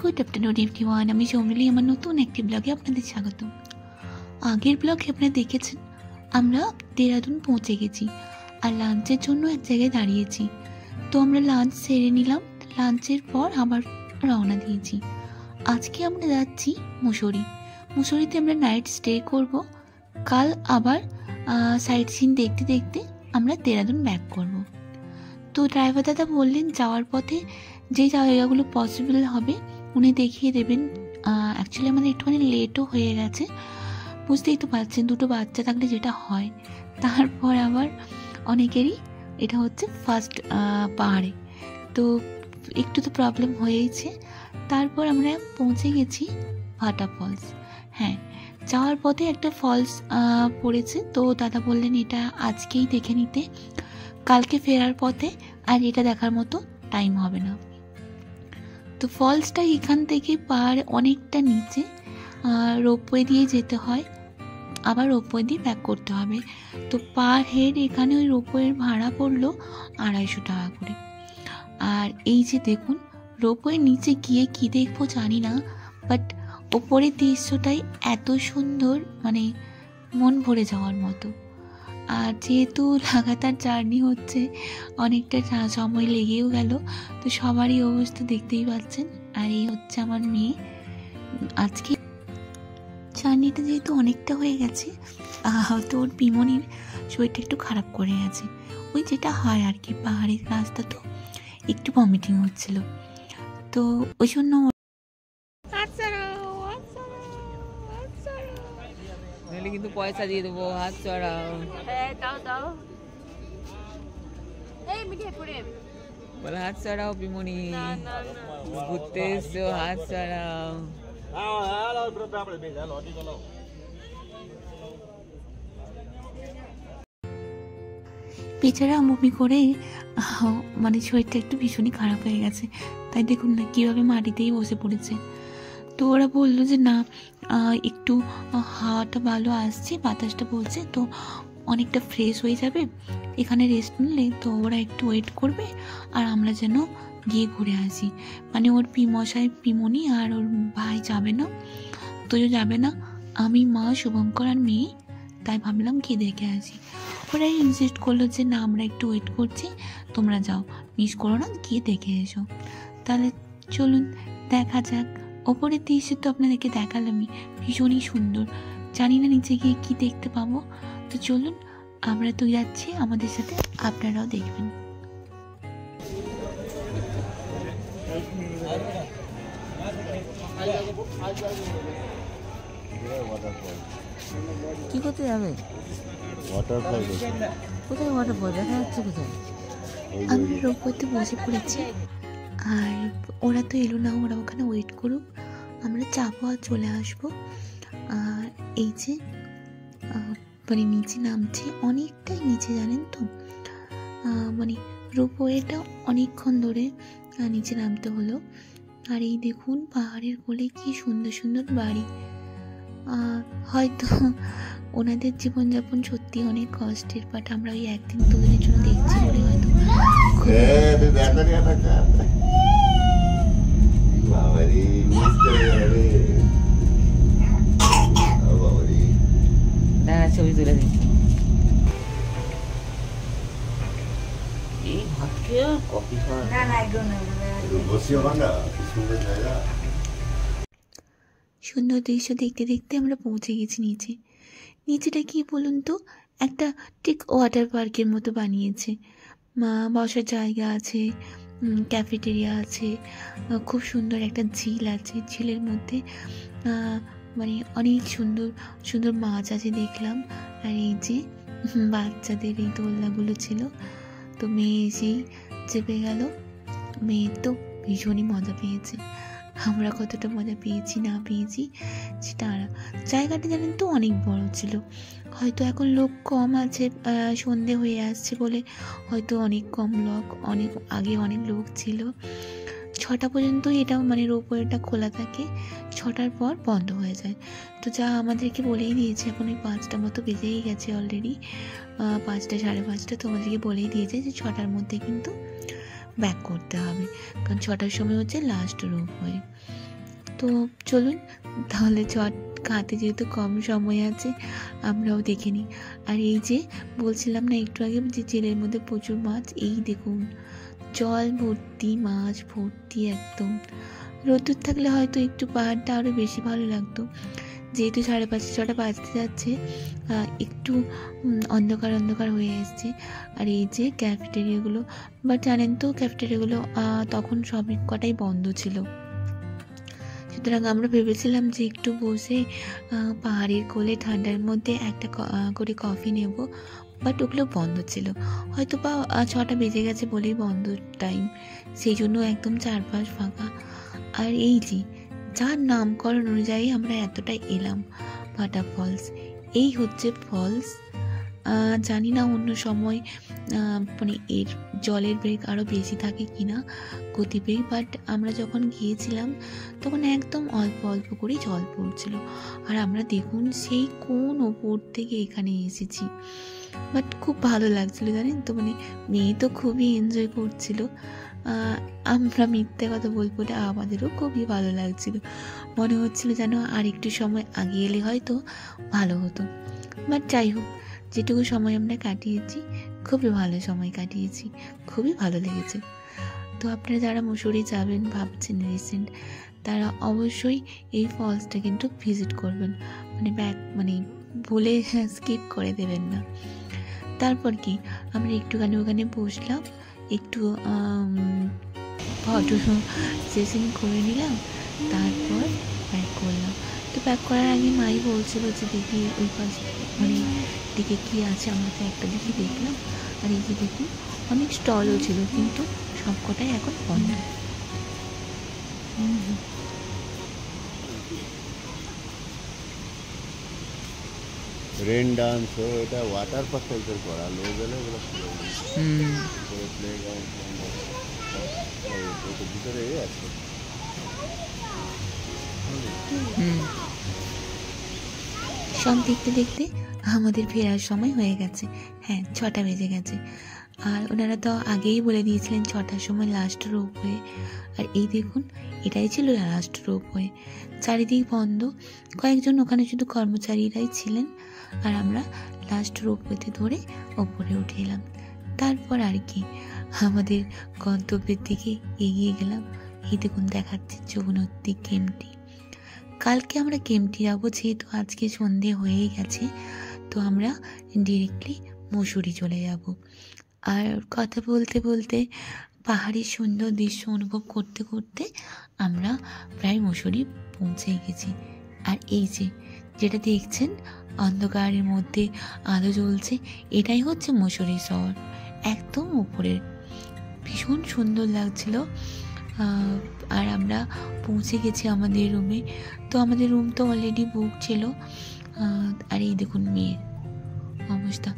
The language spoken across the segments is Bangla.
गुड आफ्टरनून एवरीवन, আমি সৌমিলি আমার নতুন একটি ব্লগে আপনাদের স্বাগত। আগের ব্লগে আপনারা দেখেছেন আমরা দেরাদুন পৌঁছে গেছি আর লাঞ্চের জন্য এক জায়গায় দাঁড়িয়েছি। তো আমরা লাঞ্চ সেরে নিলাম, লাঞ্চের পর আবার রওনা দিয়েছি। আজকে আমরা যাচ্ছি মুসৌরিতে আমরা নাইট স্টে করব। কাল আবার সাইট সিন দেখতে দেখতে আমরা দেরাদুন ব্যাক করব। তো ড্রাইভার দাদা বললেন যাওয়ার পথে যে জায়গাগুলো পসিবল হবে উনি দেখিয়ে দেবেন। অ্যাকচুয়ালি আমাদের একটুখানি লেটও হয়ে গেছে, বুঝতেই তো পারছেন, দুটো বাচ্চা থাকলে যেটা হয়। তারপর আবার অনেকেরই এটা হচ্ছে ফার্স্ট পাহাড়ে, তো একটু তো প্রবলেম হয়েইছে। তারপর আমরা পৌঁছে গেছি ভাটা ফলস। হ্যাঁ, যাওয়ার পথে একটা ফলস পড়েছে, তো দাদা বললেন এটা আজকেই দেখে নিতে, কালকে ফেরার পথে আর এটা দেখার মতো টাইম হবে না। তো ফলসটা এখান থেকে পাহাড় অনেকটা নিচে, রোপওয়ে দিয়ে যেতে হয়, আবার রোপওয়ে দিয়ে ব্যাক করতে হবে। তো পার হেড এখানে ওই রোপওয়ের ভাড়া পড়লো 250 টাকা করে। আর এই যে দেখুন, রোপওয়ের নিচে গিয়ে কি দেখবো জানি না, বাট ওপরের দৃশ্যটাই এত সুন্দর, মানে মন ভরে যাওয়ার মতো। আর যেহেতু লাগাতার জার্নি হচ্ছে, অনেকটা সময় লেগেও গেল, তো সবারই অবস্থা দেখতেই পাচ্ছেন। আর এই হচ্ছে আমার মেয়ে। আজকে জার্নিটা যেহেতু অনেকটা হয়ে গেছে, তো ওর পিমনির শরীরটা একটু খারাপ করে গেছে, ওই যেটা হয় আর কি, পাহাড়ের রাস্তা তো একটু ভমিটিং হচ্ছিল, তো ওই জন্য কিন্তু পয়সা দিয়ে দেবো, হাত চড়াও। বলে হাত চড়াও পিমনি, ঘুরতে এসছো, হাত চড়াও। বেচারা বমি করে মানে শরীরটা একটু ভীষণই খারাপ হয়ে গেছে, তাই দেখুন না কীভাবে মাটিতেই বসে পড়েছে। তো ওরা বললো যে না, একটু হাওয়াটা ভালো আসছে, বাতাসটা বলছে, তো অনেকটা ফ্রেশ হয়ে যাবে এখানে রেস্ট নিলে। তো ওরা একটু ওয়েট করবে আর আমরা যেন গিয়ে ঘুরে আসি। মানে ওর পিমশাই পিমনি আর ওর ভাই যাবে না, তো যাবে না, আমি, মা, শুভঙ্কর আর মেয়ে, তাই ভাবলাম গিয়ে দেখে আসি। ওরা ইনসিস্ট করলো যে না, আমরা একটু ওয়েট করছি, তোমরা যাও, মিস করো না, গিয়ে দেখে এসো। তাহলে চলুন দেখা যাক। ওপরের দৃশ্য তো আপনাদেরকে দেখালামই, ভীষণই সুন্দর। জানি না নিচে গিয়ে কি দেখতে পাবো, তো চলুন আমরা তো যাচ্ছি, আমাদের সাথে আপনারাও দেখবেন। কি করতে যাবে? কোথায় ওয়াটারফল দেখা যাচ্ছে? কোথায়? আমরা রোপওয়েতে বসে পড়েছি, আর ওরা তো এলো না, ওরা ওখানে ওয়েট করুক, আমরা যাবো আর চলে আসবো। আর এই যে মানে নিচে নামছে, অনেকটাই নিচে জানেন তো, মানে রোপওয়েটা অনেকক্ষণ ধরে নিচে নামতে হলো। আর এই দেখুন পাহাড়ের কোলে কি সুন্দর সুন্দর বাড়ি। হয়তো ওনাদের জীবনযাপন সত্যি অনেক কষ্টের, বাট আমরা ওই একদিন দুদিনের জন্য দেখছি বলে হয়তো ছবি তুলে দিচ্ছি। সুন্দর দৃশ্য দেখতে দেখতে আমরা পৌঁছে গেছি নিচে। নিচেটা কি বলুন তো, একটা ঠিক ওয়াটার পার্কের মতো বানিয়েছে। বসার জায়গা আছে, ক্যাফেটেরিয়া আছে, খুব সুন্দর একটা ঝিল আছে, ঝিলের মধ্যে মানে অনেক সুন্দর সুন্দর মাছ আছে দেখলাম। আর এই যে বাচ্চাদের এই দোলনাগুলো ছিল, তো মেয়ে এসেই চেপে গেল। মেয়ে তো ভীষণই মজা পেয়েছে, আমরা কতটা মজা পেয়েছি না পেয়েছি সেটা। জায়গাটা জানেন তো অনেক বড় ছিল, হয়তো এখন লোক কম আছে, সন্ধে হয়ে আসছে বলে হয়তো অনেক কম লোক, অনেক আগে অনেক লোক ছিল। 6টা পর্যন্ত এটা মানে রোপওয়েটা খোলা থাকে, 6টার পর বন্ধ হয়ে যায়। তো যা আমাদেরকে বলেই দিয়েছে, এখন ওই 5টা মতো বেজেই গেছে অলরেডি, 5টা 5:30, তো আমাদেরকে বলেই দিয়েছে যে 6টার মধ্যে কিন্তু ব্যাক করতে হবে, কারণ 6টার সময় হচ্ছে লাস্ট রোপওয়ে। তো চলুন তাহলে হাতে যেহেতু কম সময় আছে আমরাও দেখে নিই। আর এই যে বলছিলাম না একটু আগে যে জেলের মধ্যে প্রচুর মাছ, এই দেখুন জল ভর্তি, মাছ ভর্তি একদম। রোদ্দুর থাকলে হয়তো একটু পাহাড়টা আরও বেশি ভালো লাগতো, যেহেতু 5:30 6টা বাজতে যাচ্ছে, একটু অন্ধকার অন্ধকার হয়ে এসছে। আর এই যে ক্যাফেটেরিয়াগুলো, বাট জানেন তো ক্যাফেটেরিয়াগুলো তখন সবই কটাই বন্ধ ছিল। সুতরাং আমরা ভেবেছিলাম যে একটু বসে পাহাড়ের কোলে ঠান্ডার মধ্যে একটা করে কফি নেব, বাট ওগুলো বন্ধ ছিল, হয়তো বা 6টা বেজে গেছে বলেই বন্ধ টাইম, সেই জন্য একদম চারপাশ ফাঁকা। আর এই যে যার নামকরণ অনুযায়ী আমরা এতটাই এলাম, ভাটা ফলস, এই হচ্ছে ফলস। জানি না অন্য সময় মানে এর জলের বেগ আরও বেশি থাকে কিনা, গতিবেগ, বাট আমরা যখন গিয়েছিলাম তখন একদম অল্প অল্প করে জল পড়ছিল। আর আমরা দেখুন সেই কোন ওপর থেকে এখানে এসেছি, বাট খুব ভালো লাগছিল জানেন তো, মানে মেয়ে তো খুবই এনজয় করছিল, আমরা মিথ্যে কথা বলবো না, আমাদেরও খুবই ভালো লাগছিল, মনে হচ্ছিল যেন আর একটু সময় আগে এলে হয়তো ভালো হতো। বাট যাই হোক, যেটুকু সময় আমরা কাটিয়েছি খুবই ভালো সময় কাটিয়েছি, খুবই ভালো লেগেছে। তো আপনারা যারা মুসৌরি যাবেন ভাবছেন রিসেন্ট, তারা অবশ্যই এই ফলসটা কিন্তু ভিজিট করবেন, মানে ভুলে স্কিপ করে দেবেন না। তারপর কি আমরা একটুখানি ওখানে বসলাম, একটু ফটো সেশন করে নিলাম, তারপর ব্যাক করলাম। তো ব্যাক করার আগে মাই বলছিল যে দেখি ওই পাশে মানে দিকে কী আছে, আমরা তো একটা দিকে দেখলাম। আর এই যে দেখুন অনেক স্টলও ছিল, কিন্তু সব কটাই এখন বন্ধ। রেন ডান্স, এটা ওয়াটার পার্ক টাইপের করা, লোক এলে ওগুলো প্লে গ্রাউন্ড ভিতরে আছে। সব দেখতে দেখতে আমাদের ফেরার সময় হয়ে গেছে, হ্যাঁ 6টা বেজে গেছে। আর ওনারা তো আগেই বলে দিয়েছিলেন 6টার সময় লাস্ট রোপওয়ে, আর এই দেখুন এটাই ছিল লাস্ট রোপওয়ে, চারিদিক বন্ধ, কয়েকজন ওখানে শুধু কর্মচারীরাই ছিলেন। আর আমরা লাস্ট রোপওয়েতে ধরে ওপরে উঠে এলাম। তারপর আর কি আমাদের গন্তব্যের দিকে এগিয়ে গেলাম। এই দেখুন দেখাচ্ছে যমুনোত্রী কেম্পটি। কালকে আমরা কেম্পটি যাবো, যেহেতু আজকে সন্ধে হয়েই গেছে, তো আমরা ডিরেক্টলি মুসৌরি চলে যাব। আর কথা বলতে বলতে পাহাড়ের সুন্দর দৃশ্য অনুভব করতে করতে আমরা প্রায় মুসৌরি পৌঁছে গেছি। আর এই যে যেটা দেখছেন অন্ধকারের মধ্যে আলো জ্বলছে, এটাই হচ্ছে মুসৌরি শহর, একদম উপরের, ভীষণ সুন্দর লাগছিল। আর আমরা পৌঁছে গেছি আমাদের রুমে। তো আমাদের রুম তো অলরেডি বুক ছিল। আর এই দেখুন মেয়ের অবস্থা,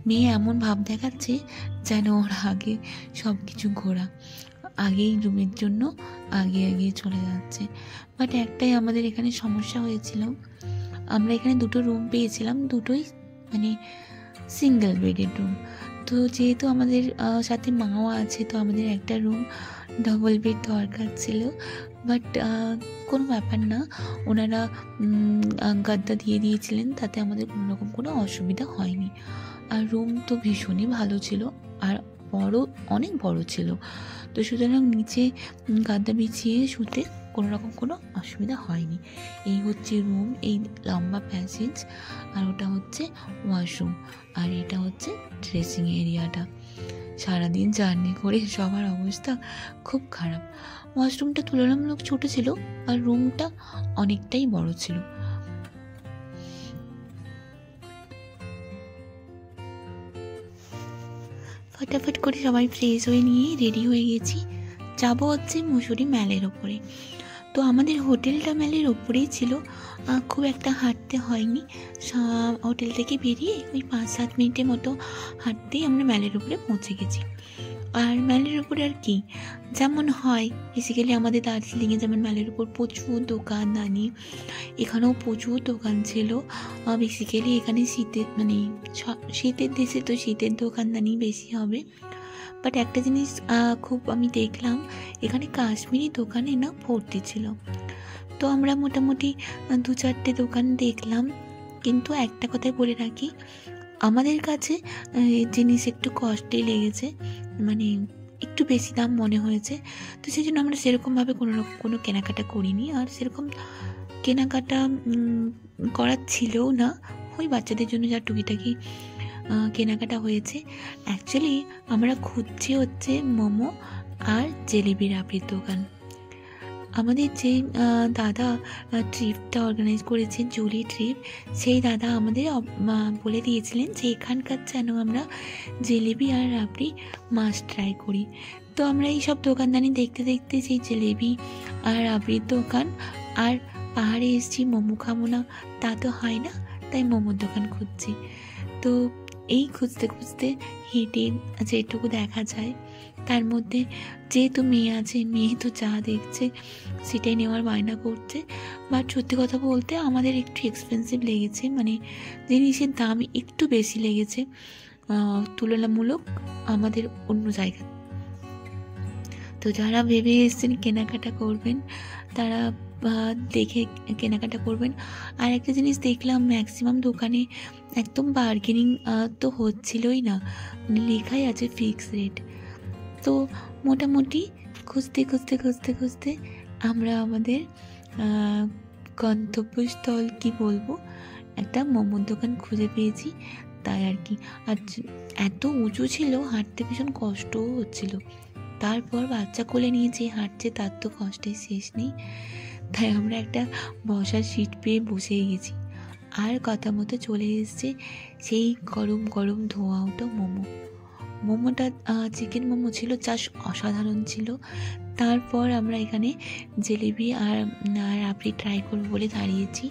মেয়ে এমন ভাব দেখাচ্ছে যেন ওর আগে সব কিছু ঘোরা, আগেই রুমের জন্য আগে আগে চলে যাচ্ছে। বাট একটাই আমাদের এখানে সমস্যা হয়েছিল, আমরা এখানে 2টো রুম পেয়েছিলাম, দুটোই মানে সিঙ্গেল বেডের রুম। তো যেহেতু আমাদের সাথে মাও আছে, তো আমাদের একটা রুম ডবল বেড দরকার ছিল। বাট কোনো ব্যাপার না, ওনারা গাদ্দা দিয়ে দিয়েছিলেন, তাতে আমাদের কোনো রকম কোনো অসুবিধা হয়নি। আর রুম তো ভীষণই ভালো ছিল, আর অনেক বড় ছিল, তো সুতরাং নিচে গাদ্দা বিছিয়ে শুতে কোনো রকম কোনো অসুবিধা হয়নি। এই হচ্ছে রুম, এই লম্বা প্যাসেজ, আর ওটা হচ্ছে ওয়াশরুম, আর এটা হচ্ছে ড্রেসিং এরিয়াটা। সারাদিন জার্নি করে সবার অবস্থা খুব খারাপ। ওয়াশরুমটা তুলনামূলক ছোট ছিল, আর রুমটা অনেকটাই বড় ছিল। ফটাফট করে সবাই ফ্রেশ হয়ে নিয়ে রেডি হয়ে গেছি, যাবো হচ্ছে মুসৌরি ম্যালের ওপরে। তো আমাদের হোটেলটা ম্যালের ওপরেই ছিল, খুব একটা হাঁটতে হয়নি, হোটেল থেকে বেরিয়ে ওই 5-7 মিনিটের মতো হাঁটতেই আমরা ম্যালের উপরে পৌঁছে গেছি। আর ম্যালের উপরে আর কি যেমন হয় বেসিক্যালি আমাদের দার্জিলিংয়ে যেমন ম্যালের উপর প্রচুর দোকানদানি, এখানেও প্রচুর দোকান ছিল। বেসিক্যালি এখানে শীতের দেশে তো শীতের দোকানদানি বেশি হবে। বাট একটা জিনিস খুব আমি দেখলাম, এখানে কাশ্মীরি দোকানে না ভর্তি ছিল। তো তো আমরা মোটামুটি 2-4টে দোকান দেখলাম, কিন্তু একটা কথাই বলে রাখি, আমাদের কাছে জিনিস একটু কস্টলি লেগেছে, মানে একটু বেশি দাম মনে হয়েছে। তো সেই জন্য আমরা সেরকমভাবে কোনো কেনাকাটা করিনি, আর সেরকম কেনাকাটা করার ছিলও না। ওই বাচ্চাদের জন্য যা টুকিটাকি কেনাকাটা হয়েছে। অ্যাকচুয়ালি আমরা খুঁজছি হচ্ছে মোমো আর জিলিপি রাবড়ির দোকান। আমাদের যে দাদা ট্রিপটা অর্গানাইজ করেছে, জুলি ট্রিপ, সেই দাদা আমাদের বলে দিয়েছিলেন যে এখানকার যেন আমরা জিলিপি আর রাবড়ি মাস্ট ট্রাই করি। তো আমরা এই সব দোকানদানি দেখতে দেখতে সেই জিলিপি আর রাবড়ির দোকান, আর পাহাড়ে এসেছি মোমো খাবো না তা তো হয় না, তাই মোমোর দোকান খুঁজছি। তো এই খুঁজতে খুঁজতে হেঁটে যেটুকু দেখা যায় তার মধ্যে, যেহেতু মেয়ে আছে, মেয়ে তো যা দেখছে সেটাই নেওয়ার বায়না করছে। বাট সত্যি কথা বলতে আমাদের একটু এক্সপেন্সিভ লেগেছে, মানে জিনিসের দাম একটু বেশি লেগেছে তুলনামূলক আমাদের অন্য জায়গা। তো যারা ভেবে এসেছেন কেনাকাটা করবেন তারা দেখে কেনাকাটা করবেন। আর একটা জিনিস দেখলাম, ম্যাক্সিমাম দোকানে একদম বার্গেনিং তো হচ্ছিলই না, মানে লেখাই আছে ফিক্স রেট। তো মোটামুটি খুঁজতে খুঁজতে খুঁজতে খুঁজতে আমরা আমাদের গন্তব্যস্থল কি বলবো, একটা মোমোর দোকান খুঁজে পেয়েছি, তাই আর কি। আর এত উঁচু ছিল, হাঁটতে ভীষণ কষ্টও হচ্ছিল। তারপর বাচ্চা কোলে নিয়ে যে হাঁটছে তার তো কষ্টের শেষ নেই, তাই আমরা একটা বসার সিট পেয়ে বসে গেছি। আর কথা মতো চলে এসেছে সেই গরম গরম ধোঁয়া ওঠা মোমোটা চিকেন মোমো ছিল, যা অসাধারণ ছিল। তারপর আমরা এখানে জিলিপি আর রাবড়ি ট্রাই করবো বলে দাঁড়িয়েছি,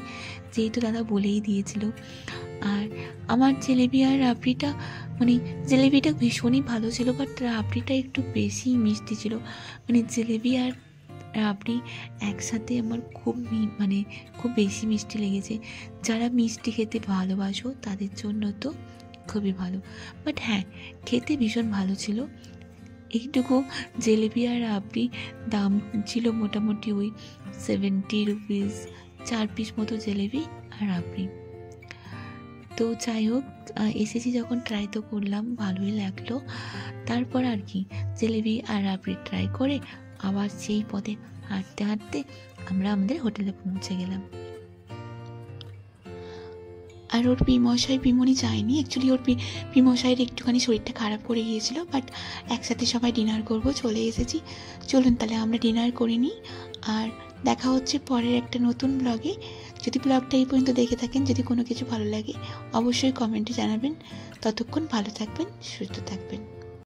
যেহেতু দাদা বলেই দিয়েছিল। আর আমার জিলিপি আর রাবড়িটা, মানে জিলিপিটা ভীষণই ভালো ছিল, বাট রাবড়িটা একটু বেশি মিষ্টি ছিল। মানে জিলিপি আর রাবড়ি একসাথে আমার খুব বেশি মিষ্টি লেগেছে। যারা মিষ্টি খেতে ভালোবাসো তাদের জন্য তো খুবই ভালো, বাট হ্যাঁ, খেতে ভীষণ ভালো ছিল। এইটুকু জিলিপি আর রাবড়ি দাম ছিল মোটামুটি ওই 70 রুপিস, 4 পিস মতো জিলিপি আর রাবড়ি। তো যাই হোক, এসেছি যখন ট্রাই তো করলাম, ভালোই লাগলো। তারপর আর কি, জিলিপি আর রাবড়ি ট্রাই করে আবার সেই পথে হাঁটতে হাঁটতে আমরা আমাদের হোটেলে পৌঁছে গেলাম। আর ওর পিমশাই পিমনি যায়নি, অ্যাকচুয়ালি ওর পিমশাইয়ের একটুখানি শরীরটা খারাপ করে গিয়েছিল, বাট একসাথে সবাই ডিনার করব চলে এসেছি। চলুন তাহলে আমরা ডিনার করে নিই, আর দেখা হচ্ছে পরের একটা নতুন ব্লগে। যদি ব্লগটা এই পর্যন্ত দেখে থাকেন, যদি কোনো কিছু ভালো লাগে অবশ্যই কমেন্টে জানাবেন। ততক্ষণ ভালো থাকবেন, সুস্থ থাকবেন।